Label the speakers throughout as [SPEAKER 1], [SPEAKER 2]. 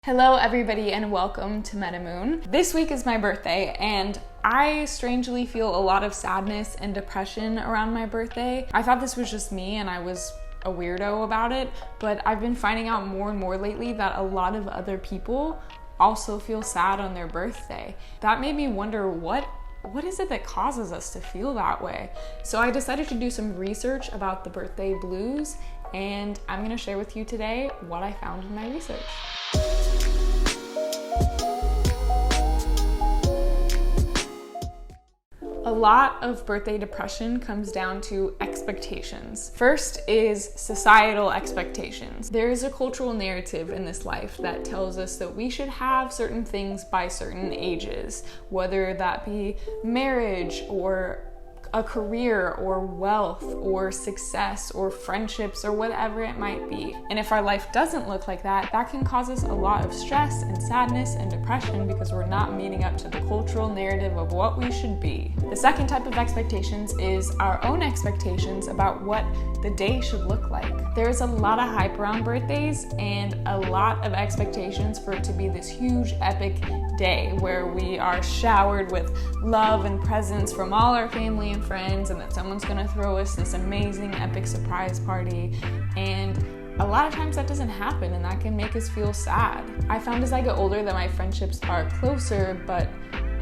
[SPEAKER 1] Hello everybody and welcome to MetaMoon. This week is my birthday and I strangely feel a lot of sadness and depression around my birthday. I thought this was just me and I was a weirdo about it, but I've been finding out more and more lately that a lot of other people also feel sad on their birthday. That made me wonder what is it that causes us to feel that way? So I decided to do some research about the birthday blues and I'm gonna share with you today what I found in my research. A lot of birthday depression comes down to expectations. First is societal expectations. There is a cultural narrative in this life that tells us that we should have certain things by certain ages, whether that be marriage or a career or wealth or success or friendships or whatever it might be. And if our life doesn't look like that, that can cause us a lot of stress and sadness and depression because we're not meeting up to the cultural narrative of what we should be. The second type of expectations is our own expectations about what the day should look like. There's a lot of hype around birthdays and a lot of expectations for it to be this huge epic day where we are showered with love and presents from all our family and friends, and that someone's gonna throw us this amazing epic surprise party. And a lot of times that doesn't happen and that can make us feel sad. I found as I get older that my friendships are closer but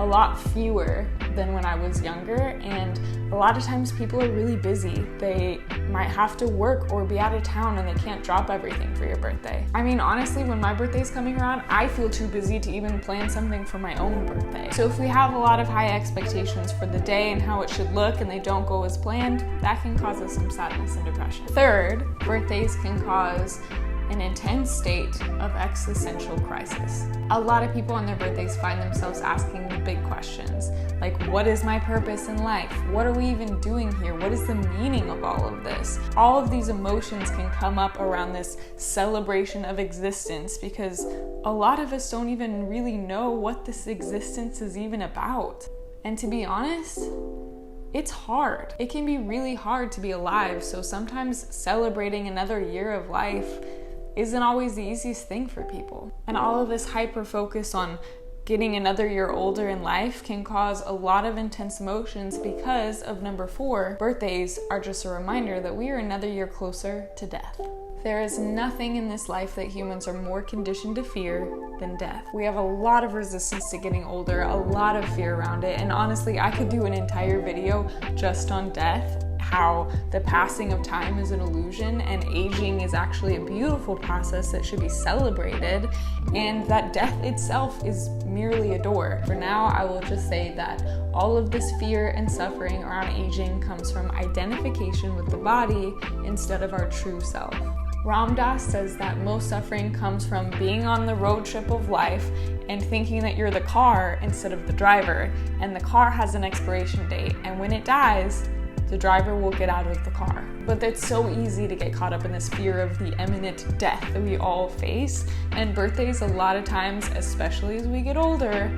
[SPEAKER 1] a lot fewer than when I was younger, and a lot of times people are really busy. They might have to work or be out of town and they can't drop everything for your birthday. I mean, honestly, when my birthday's coming around, I feel too busy to even plan something for my own birthday. So if we have a lot of high expectations for the day and how it should look and they don't go as planned, that can cause us some sadness and depression. Third, birthdays can cause an intense state of existential crisis. A lot of people on their birthdays find themselves asking the big questions, like what is my purpose in life? What are we even doing here? What is the meaning of all of this? All of these emotions can come up around this celebration of existence because a lot of us don't even really know what this existence is even about. And to be honest, it's hard. It can be really hard to be alive, so sometimes celebrating another year of life isn't always the easiest thing for people. And all of this hyper focus on getting another year older in life can cause a lot of intense emotions because of number 4, birthdays are just a reminder that we are another year closer to death. There is nothing in this life that humans are more conditioned to fear than death. We have a lot of resistance to getting older, a lot of fear around it, and honestly, I could do an entire video just on death, how the passing of time is an illusion and aging is actually a beautiful process that should be celebrated, and that death itself is merely a door. For now, I will just say that all of this fear and suffering around aging comes from identification with the body instead of our true self. Ram Dass says that most suffering comes from being on the road trip of life and thinking that you're the car instead of the driver, and the car has an expiration date, and when it dies, the driver will get out of the car. But it's so easy to get caught up in this fear of the imminent death that we all face, and birthdays a lot of times, especially as we get older,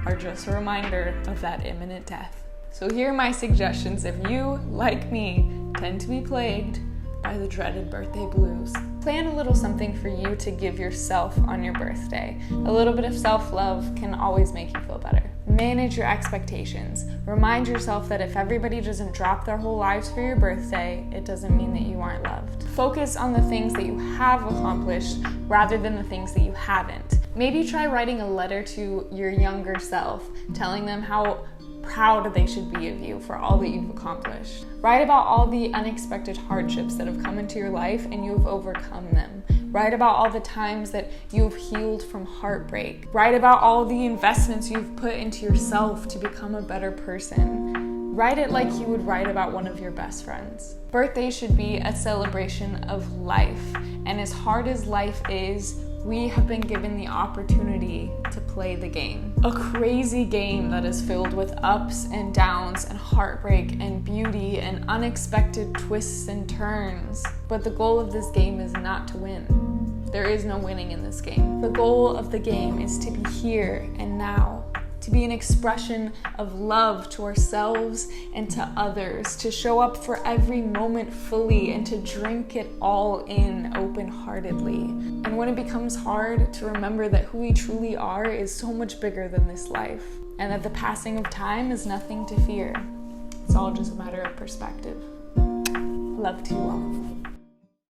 [SPEAKER 1] are just a reminder of that imminent death. So here are my suggestions if you, like me, tend to be plagued by the dreaded birthday blues. Plan a little something for you to give yourself on your birthday. A little bit of self-love can always make you feel better. Manage your expectations. Remind yourself that if everybody doesn't drop their whole lives for your birthday, it doesn't mean that you aren't loved. Focus on the things that you have accomplished rather than the things that you haven't. Maybe try writing a letter to your younger self, telling them how proud they should be of you for all that you've accomplished. Write about all the unexpected hardships that have come into your life and you have overcome them. Write about all the times that you've healed from heartbreak. Write about all the investments you've put into yourself to become a better person. Write it like you would write about one of your best friends. Birthdays should be a celebration of life, and as hard as life is, we have been given the opportunity to play the game. A crazy game that is filled with ups and downs and heartbreak and beauty and unexpected twists and turns. But the goal of this game is not to win. There is no winning in this game. The goal of the game is to be here and now to be an expression of love to ourselves and to others, to show up for every moment fully and to drink it all in open-heartedly. And when it becomes hard, to remember that who we truly are is so much bigger than this life, and that the passing of time is nothing to fear. It's all just a matter of perspective. Love to you all.